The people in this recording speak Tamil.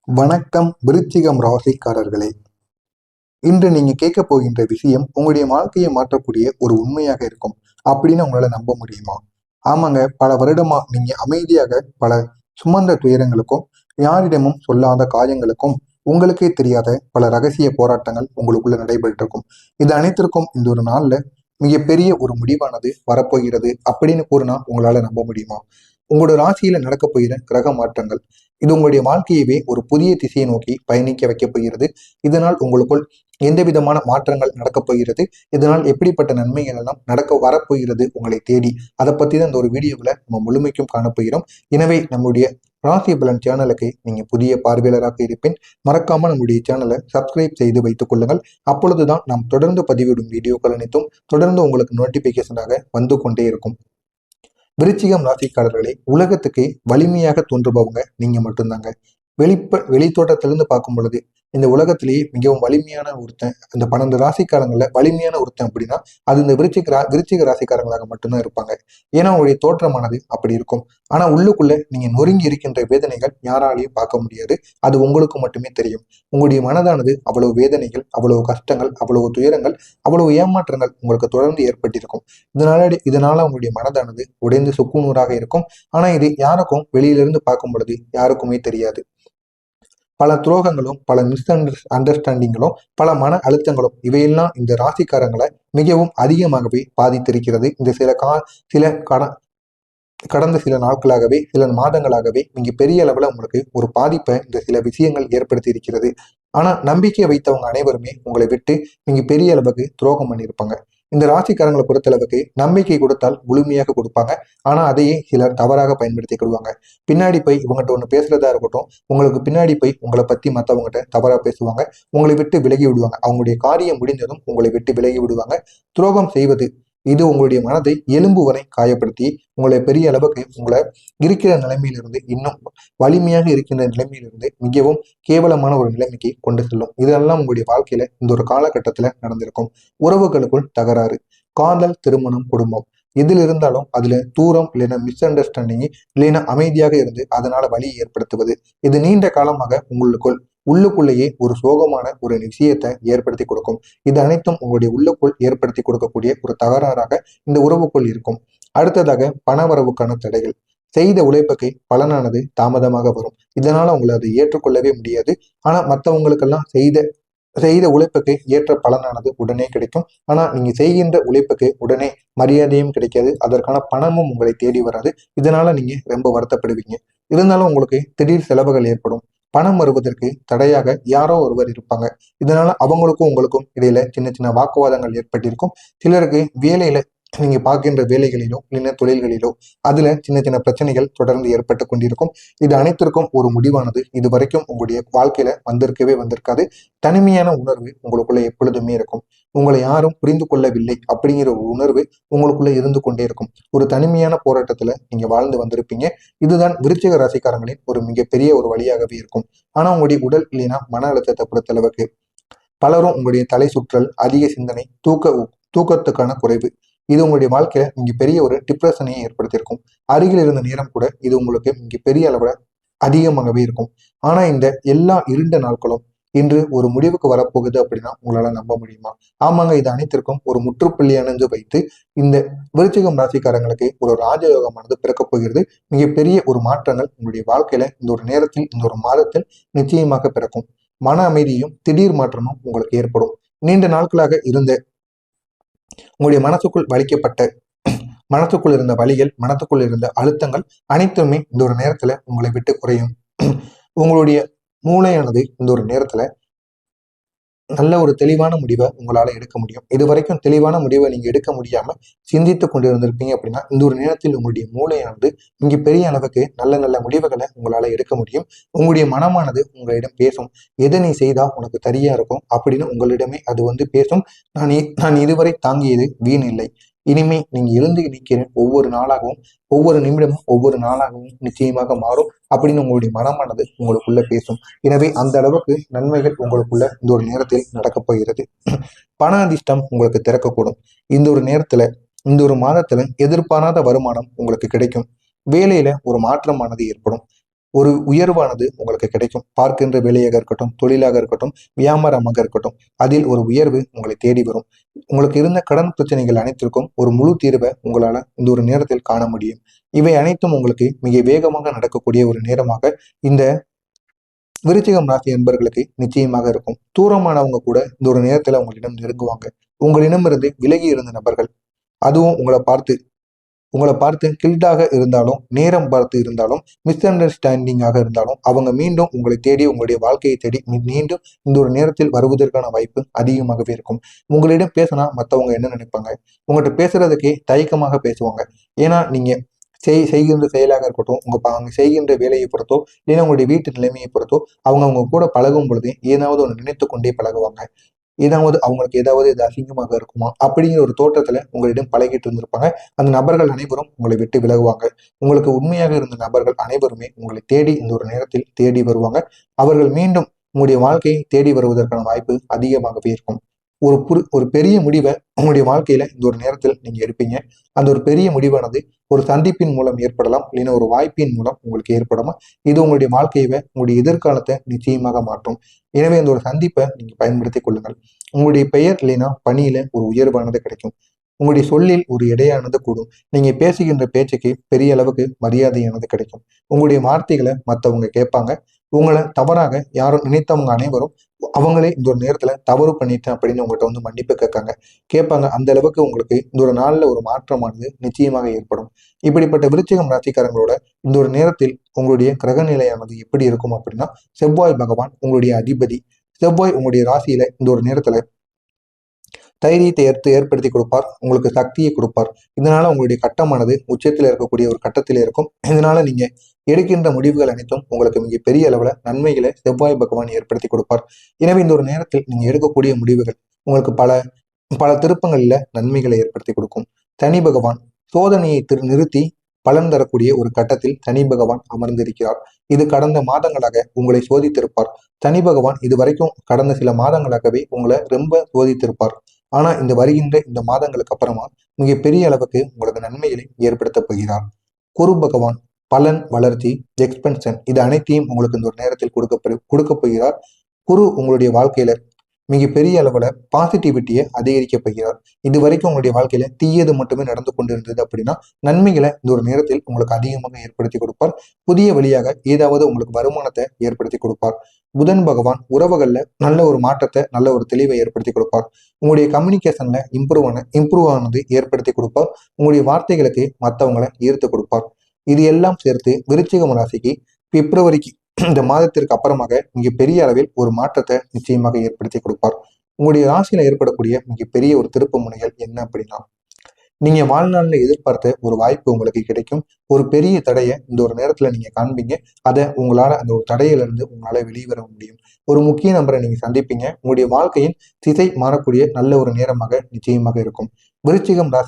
வணக்கம் விருச்சிகம் ராசிக்காரர்களே. இன்று நீங்க கேட்க போகின்ற விஷயம் உங்களுடைய வாழ்க்கையை மாற்றக்கூடிய ஒரு உண்மையாக இருக்கும் அப்படின்னு உங்களால நம்ப முடியுமா? ஆமாங்க, பல வருடமா நீங்க அமைதியாக பல சுமந்த துயரங்களுக்கும் யாரிடமும் சொல்லாத காயங்களுக்கும் உங்களுக்கே தெரியாத பல ரகசிய போராட்டங்கள் உங்களுக்குள்ள நடைபெற்று இருக்கும். இது அனைத்திற்கும் இந்த ஒரு நாள்ல மிகப்பெரிய ஒரு முடிவானது வரப்போகிறது அப்படின்னு கூறினா உங்களால நம்ப முடியுமா? உங்களோட ராசியில நடக்க போகிற கிரக மாற்றங்கள் இது உங்களுடைய வாழ்க்கையவே ஒரு புதிய திசையை நோக்கி பயணிக்க வைக்கப் போகிறது. இதனால் உங்களுக்குள் எந்த விதமான மாற்றங்கள் நடக்கப் போகிறது, இதனால் எப்படிப்பட்ட நன்மைகள் எல்லாம் நடக்க வரப்போகிறது உங்களை தேடி, அதை பத்தி தான் இந்த ஒரு வீடியோவில் நம்ம முழுமைக்கும் காணப்போகிறோம். எனவே நம்முடைய ராசி பலன் சேனலுக்கு நீங்க புதிய பார்வையாளராக இருப்பேன். மறக்காம நம்முடைய சேனலை சப்ஸ்கிரைப் செய்து வைத்துக் கொள்ளுங்கள். அப்பொழுதுதான் நாம் தொடர்ந்து பதிவிடும் வீடியோக்கள் அனைத்தும் தொடர்ந்து உங்களுக்கு நோட்டிபிகேஷனாக வந்து கொண்டே இருக்கும். விருச்சிகம் ராசிக்காரர்களே, உலகத்துக்கு வலிமையாக தோன்றுபவங்க நீங்க மட்டும்தாங்க. வெளித்தோட்டத்திலிருந்து பார்க்கும் பொழுது இந்த உலகத்திலேயே மிகவும் வலிமையான ஒருத்தன், அந்த 12 ராசிக்காரங்களில் வலிமையான ஒருத்தன் அப்படின்னா அது இந்த விருச்சிக ராசிக்காரங்களாக மட்டும்தான் இருப்பாங்க. ஏன்னா அவங்களுடைய தோற்றமானது அப்படி இருக்கும். ஆனா உள்ளுக்குள்ள நீங்க நொறுங்கி இருக்கின்ற வேதனைகள் யாராலையும் பார்க்க முடியாது. அது உங்களுக்கு மட்டுமே தெரியும். உங்களுடைய மனதானது அவ்வளவு வேதனைகள், அவ்வளவு கஷ்டங்கள், அவ்வளவு துயரங்கள், அவ்வளவு ஏமாற்றங்கள் உங்களுக்கு தொடர்ந்து ஏற்பட்டிருக்கும். இதனால உங்களுடைய மனதானது உடைந்து சுக்குநூறாக இருக்கும். ஆனா இது யாருக்கும் வெளியிலிருந்து பார்க்கும் பொழுது யாருக்குமே தெரியாது. பல துரோகங்களும், பல அண்டர்ஸ்டாண்டிங்களும், பல மன அழுத்தங்களும் இவையெல்லாம் இந்த ராசிக்காரங்களை மிகவும் அதிகமாகவே பாதித்திருக்கிறது. இந்த சில கடந்த சில நாட்களாகவே, சில மாதங்களாகவே மிக பெரிய அளவுல உங்களுக்கு ஒரு பாதிப்பை இந்த சில விஷயங்கள் ஏற்படுத்தி இருக்கிறது. ஆனா நம்பிக்கை வைத்தவங்க அனைவருமே உங்களை விட்டு மிக பெரிய அளவுக்கு துரோகம் பண்ணியிருப்பாங்க. இந்த ராசிக்காரங்களை பொறுத்தளவுக்கு நம்பிக்கை கொடுத்தால் முழுமையாக கொடுப்பாங்க. ஆனா அதையே சிலர் தவறாக பயன்படுத்திக் கொள்வாங்க. பின்னாடி போய் இவங்ககிட்ட ஒண்ணு பேசுறதா இருக்கட்டும், உங்களுக்கு பின்னாடி போய் உங்களை பத்தி மற்றவங்ககிட்ட தவறா பேசுவாங்க. உங்களை விட்டு விலகி விடுவாங்க. அவங்களுடைய காரியம் முடிந்ததும் உங்களை விட்டு விலகி விடுவாங்க. துரோகம் செய்வது இது உங்களுடைய மனதை எலும்பு வரை காயப்படுத்தி உங்களை பெரிய அளவுக்கு உங்களை இருக்கிற நிலைமையிலிருந்து இன்னும் வலிமையாக இருக்கின்ற நிலைமையிலிருந்து மிகவும் கேவலமான ஒரு நிலைமைக்கு கொண்டு செல்லும். இதெல்லாம் உங்களுடைய வாழ்க்கையில இந்த ஒரு காலகட்டத்துல நடந்திருக்கும். உறவுகளுக்குள் தகராறு, காதல், திருமணம், குடும்பம் எதில் இருந்தாலும் அதுல தூரம் இல்லைன்னா மிஸ் அண்டர்ஸ்டாண்டிங் இல்லைன்னா அமைதியாக இருந்து அதனால வலியை ஏற்படுத்துவது, இது நீண்ட காலமாக உள்ளுக்குள்ளேயே ஒரு சோகமான ஒரு விஷயத்தை ஏற்படுத்தி கொடுக்கும். இது அனைத்தும் உங்களுடைய உள்ளுக்குள் ஏற்படுத்தி கொடுக்கக்கூடிய ஒரு தகராறாக இந்த உறவுக்குள் இருக்கும். அடுத்ததாக பணவரவுக்கான தடைகள். செய்த உழைப்புக்கு பலனானது தாமதமாக வரும். இதனால உங்களை அதை ஏற்றுக்கொள்ளவே முடியாது. ஆனா மற்றவங்களுக்கெல்லாம் செய்த உழைப்புக்கு ஏற்ற பலனானது உடனே கிடைக்கும். ஆனா நீங்க செய்கின்ற உழைப்புக்கு உடனே மரியாதையும் கிடைக்காது, அதற்கான பணமும் உங்களை தேடி வராது. இதனால நீங்க ரொம்ப வருத்தப்படுவீங்க. இருந்தாலும் உங்களுக்கு திடீர் செலவுகள் ஏற்படும். பணம் வருவதற்கு தடையாக யாரோ ஒருவர் இருப்பாங்க. இதனால அவங்களுக்கும் உங்களுக்கும் இடையில சின்ன சின்ன வாக்குவாதங்கள் ஏற்பட்டிருக்கும். சிலருக்கு வேலையில நீங்க பார்க்கின்ற வேலைகளிலோ இல்லைன்னா தொழில்களிலோ அதுல சின்ன சின்ன பிரச்சனைகள் தொடர்ந்து ஏற்பட்டு கொண்டிருக்கும். இது அனைத்திற்கும் ஒரு முடிவானது இது வரைக்கும் உங்களுடைய வாழ்க்கையில வந்திருக்காது. தனிமையான உணர்வு உங்களுக்குள்ள எப்பொழுதுமே இருக்கும். உங்களை யாரும் புரிந்து கொள்ளவில்லை அப்படிங்கிற ஒரு உணர்வு உங்களுக்குள்ள இருந்து கொண்டே இருக்கும். ஒரு தனிமையான போராட்டத்துல நீங்க வாழ்ந்து வந்திருப்பீங்க. இதுதான் விருச்சிக ராசிக்காரங்களின் ஒரு மிகப்பெரிய ஒரு வழியாகவே இருக்கும். ஆனா உங்களுடைய உடல் இல்லைன்னா மன அழுத்தத்தை பொறுத்தளவுக்கு பலரும் உங்களுடைய தலை சுற்றல், அதிக சிந்தனை, தூக்கத்துக்கான குறைவு இது உங்களுடைய வாழ்க்கையில மிக பெரிய ஒரு டிப்ரெஷனையும் ஏற்படுத்தியிருக்கும். அருகில் இருந்த நேரம் கூட இது உங்களுக்கு மிக பெரிய அளவுல அதிகமாகவே இருக்கும். ஆனா இந்த எல்லா இருண்ட நாட்களும் இன்று ஒரு முடிவுக்கு வரப்போகுது அப்படின்னா உங்களால நம்ப முடியுமா? ஆமாங்க, இது அனைத்திற்கும் ஒரு முற்றுப்புள்ளி அணிந்து வைத்து இந்த விருச்சிகம் ராசிக்காரங்களுக்கு ஒரு ராஜயோகமானது பிறக்கப் போகிறது. மிகப்பெரிய ஒரு மாற்றங்கள் உங்களுடைய வாழ்க்கையில இந்த ஒரு நேரத்தில், இந்த ஒரு மாதத்தில் நிச்சயமாக பிறக்கும். மன அமைதியும் திடீர் மாற்றமும் உங்களுக்கு ஏற்படும். நீண்ட நாட்களாக இருந்த உங்களுடைய மனசுக்குள் இருந்த வலிகள், மனத்துக்குள் இருந்த அழுத்தங்கள் அனைத்துமே இந்த ஒரு நேரத்துல உங்களை விட்டு குறையும். உங்களுடைய மூளையானது இந்த ஒரு நேரத்துல நல்ல ஒரு தெளிவான முடிவை உங்களால எடுக்க முடியும். இது வரைக்கும் தெளிவான முடிவை நீங்க எடுக்க முடியாம சிந்தித்து கொண்டு இருந்திருப்பீங்க அப்படின்னா இந்த ஒரு நேரத்தில் உங்களுடைய மூளையானது இங்க பெரிய அளவுக்கு நல்ல நல்ல முடிவுகளை உங்களால எடுக்க முடியும். உங்களுடைய மனமானது உங்களிடம் பேசும். எதை நீ செய்தா உனக்கு சரியா இருக்கும் அப்படின்னு உங்களிடமே அது பேசும். நான் இதுவரை தாங்கியது வீண் இல்லை. இனிமே நீங்க எழுந்து நிற்கிற ஒவ்வொரு நாளாகவும், ஒவ்வொரு நிமிடமும், ஒவ்வொரு நாளாகவும் நிச்சயமாக மாறும் அப்படின்னு உங்களுடைய மனமானது உங்களுக்குள்ள பேசும். எனவே அந்த அளவுக்கு நன்மைகள் உங்களுக்குள்ள இந்த ஒரு நேரத்தில் நடக்கப் போகிறது. பண அதிர்ஷ்டம் உங்களுக்கு திறக்கக்கூடும். இந்த ஒரு நேரத்துல, இந்த ஒரு மாதத்துல எதிர்பாராத வருமானம் உங்களுக்கு கிடைக்கும். வேலையில ஒரு மாற்றமானது ஏற்படும். ஒரு உயர்வானது உங்களுக்கு கிடைக்கும். பார்க்கின்ற வேலையாக இருக்கட்டும், தொழிலாக இருக்கட்டும், வியாபாரமாக இருக்கட்டும், அதில் ஒரு உயர்வு உங்களை தேடி வரும். உங்களுக்கு இருந்த கடன் பிரச்சனைகள் அனைத்திற்கும் ஒரு முழு தீர்வை உங்களால இந்த ஒரு நேரத்தில் காண முடியும். இவை அனைத்தும் உங்களுக்கு மிக வேகமாக நடக்கக்கூடிய ஒரு நேரமாக இந்த விருச்சிகம் ராசி என்பர்களுக்கு நிச்சயமாக இருக்கும். தூரமானவங்க கூட இந்த ஒரு நேரத்துல உங்களிடம் நெருங்குவாங்க. உங்களிடமிருந்து விலகி இருந்த நபர்கள், அதுவும் உங்களை பார்த்து கில்டாக இருந்தாலும், நேரம் பார்த்து இருந்தாலும், மிஸ் அண்டர்ஸ்டாண்டிங்காக இருந்தாலும், அவங்க மீண்டும் உங்களை தேடி, உங்களுடைய வாழ்க்கையை தேடி மீண்டும் இந்த ஒரு நேரத்தில் வருவதற்கான வாய்ப்பு அதிகமாகவே இருக்கும். உங்களிடம் பேசினா மற்றவங்க என்ன நினைப்பாங்க, உங்கள்கிட்ட பேசுறதுக்கே தயக்கமாக பேசுவாங்க. ஏன்னா நீங்க செய்கின்ற செயலாக இருக்கட்டும், அவங்க செய்கின்ற வேலையை பொறுத்தோ, இல்லைன்னா உங்களுடைய வீட்டு நிலைமையை பொறுத்தோ, அவங்க கூட பழகும் பொழுது ஏதாவது ஒன்று நினைத்து கொண்டே பழகுவாங்க. அவங்களுக்கு ஏதாவது இது அசிங்கமாக இருக்குமா அப்படிங்கிற ஒரு தோற்றத்துல உங்களிடம் பழகிட்டு இருந்திருப்பாங்க. அந்த நபர்கள் அனைவரும் உங்களை விட்டு விலகுவாங்க. உங்களுக்கு உண்மையாக இருந்த நபர்கள் அனைவருமே உங்களை தேடி இந்த ஒரு நேரத்தில் தேடி வருவாங்க. அவர்கள் மீண்டும் உங்களுடைய வாழ்க்கையை தேடி வருவதற்கான வாய்ப்பு அதிகமாகவே இருக்கும். ஒரு பெரிய முடிவை உங்களுடைய வாழ்க்கையில இந்த ஒரு நேரத்தில் நீங்க எடுப்பீங்க. அந்த ஒரு பெரிய முடிவானது ஒரு சந்திப்பின் மூலம் ஏற்படலாம், இல்லைன்னா ஒரு வாய்ப்பின் மூலம் உங்களுக்கு ஏற்படலாம். இது உங்களுடைய வாழ்க்கையை, உங்களுடைய எதிர்காலத்தை நிச்சயமாக மாற்றும். எனவே இந்த ஒரு சந்திப்பை நீங்க பயன்படுத்திக் கொள்ளுங்கள். உங்களுடைய பெயர் இல்லைன்னா பணியில ஒரு உயர்வானது கிடைக்கும். உங்களுடைய சொல்லில் ஒரு எடையானது கூடும். நீங்க பேசுகின்ற பேச்சுக்கு பெரிய அளவுக்கு மரியாதையானது கிடைக்கும். உங்களுடைய வார்த்தைகளை மற்றவங்க கேட்பாங்க. உங்களை தவறாக யாரும் நினைத்தவங்க அனைவரும் அவங்களே இந்த ஒரு நேரத்துல தவறு பண்ணிட்டேன் அப்படின்னு உங்கள்கிட்ட வந்து மன்னிப்பு கேட்பாங்க. அந்த அளவுக்கு உங்களுக்கு இந்த ஒரு நாள்ல ஒரு மாற்றமானது நிச்சயமாக ஏற்படும். இப்படிப்பட்ட விருச்சிகம் ராசிக்காரங்களோட இந்த ஒரு நேரத்தில் உங்களுடைய கிரக நிலையானது எப்படி இருக்கும் அப்படின்னா, செவ்வாய் பகவான் உங்களுடைய அதிபதி. செவ்வாய் உங்களுடைய ராசியில இந்த ஒரு நேரத்துல தைரியத்தை ஏற்படுத்தி கொடுப்பார். உங்களுக்கு சக்தியை கொடுப்பார். இதனால உங்களுடைய கட்டமானது உச்சத்தில் இருக்கக்கூடிய ஒரு கட்டத்திலே இருக்கும். இதனால நீங்க எடுக்கின்ற முடிவுகள் அனைத்தும் உங்களுக்கு மிக பெரிய அளவுல நன்மைகளை செவ்வாய் பகவான் ஏற்படுத்தி கொடுப்பார். எனவே இந்த ஒரு நேரத்தில் நீங்க எடுக்கக்கூடிய முடிவுகள் உங்களுக்கு பல பல திருப்பங்களில நன்மைகளை ஏற்படுத்தி கொடுக்கும். சனி பகவான் சோதனையை நிறுத்தி பலன் தரக்கூடிய ஒரு கட்டத்தில் சனி பகவான் அமர்ந்திருக்கிறார். இது கடந்த மாதங்களாக உங்களை சோதித்திருப்பார். சனி பகவான் இது வரைக்கும் கடந்த சில மாதங்களாகவே உங்களை ரொம்ப சோதித்திருப்பார். ஆனா இந்த மாதங்களுக்கு அப்புறமா மிகப்பெரிய அளவுக்கு உங்களுக்கு நன்மைகளை ஏற்படுத்த போகிறார். குரு பகவான் பலன், வளர்ச்சி, எக்ஸ்பென்ஷன் இது அனைத்தையும் உங்களுக்கு இந்த ஒரு நேரத்தில் கொடுக்க போகிறார். குரு உங்களுடைய வாழ்க்கையில மிகப்பெரிய அளவுல பாசிட்டிவிட்டியை அதிகரிக்க போகிறார். இது வரைக்கும் உங்களுடைய வாழ்க்கையில தீயது மட்டுமே நடந்து கொண்டிருந்தது அப்படின்னா, நன்மைகளை இந்த ஒரு நேரத்தில் உங்களுக்கு அதிகமாக ஏற்படுத்தி கொடுப்பார். புதிய வழியாக ஏதாவது உங்களுக்கு வருமானத்தை ஏற்படுத்தி கொடுப்பார். புதன் பகவான் உறவுகள்ல நல்ல ஒரு மாற்றத்தை, நல்ல ஒரு தெளிவை ஏற்படுத்தி கொடுப்பார். உங்களுடைய கம்யூனிகேஷன்ல இம்ப்ரூவ் ஆனது ஏற்படுத்தி கொடுப்பார். உங்களுடைய வார்த்தைகளுக்கு மற்றவங்களை ஈர்த்து கொடுப்பார். இது எல்லாம் சேர்த்து விருச்சிகம் ராசிக்கு பிப்ரவரிக்கு இந்த மாதத்திற்கு அப்புறமாக மிகப்பெரிய அளவில் ஒரு மாற்றத்தை நிச்சயமாக ஏற்படுத்தி கொடுப்பார். உங்களுடைய ராசியில ஏற்படக்கூடிய மிகப்பெரிய ஒரு திருப்பு முனைகள் என்ன அப்படின்னா, நீங்க வாழ்நாளில் எதிர்பார்த்த ஒரு வாய்ப்பு உங்களுக்கு கிடைக்கும். ஒரு பெரிய தடையை இந்த ஒரு நேரத்துல நீங்க காண்பீங்க. அதை உங்களால அந்த ஒரு தடையிலிருந்து உங்களால வெளிவர முடியும். ஒரு முக்கிய நபரை நீங்க சந்திப்பீங்க. உங்களுடைய வாழ்க்கையின் திசை மாறக்கூடிய நல்ல ஒரு நேரமாக நிச்சயமாக இருக்கும். விருச்சிகம் ராசி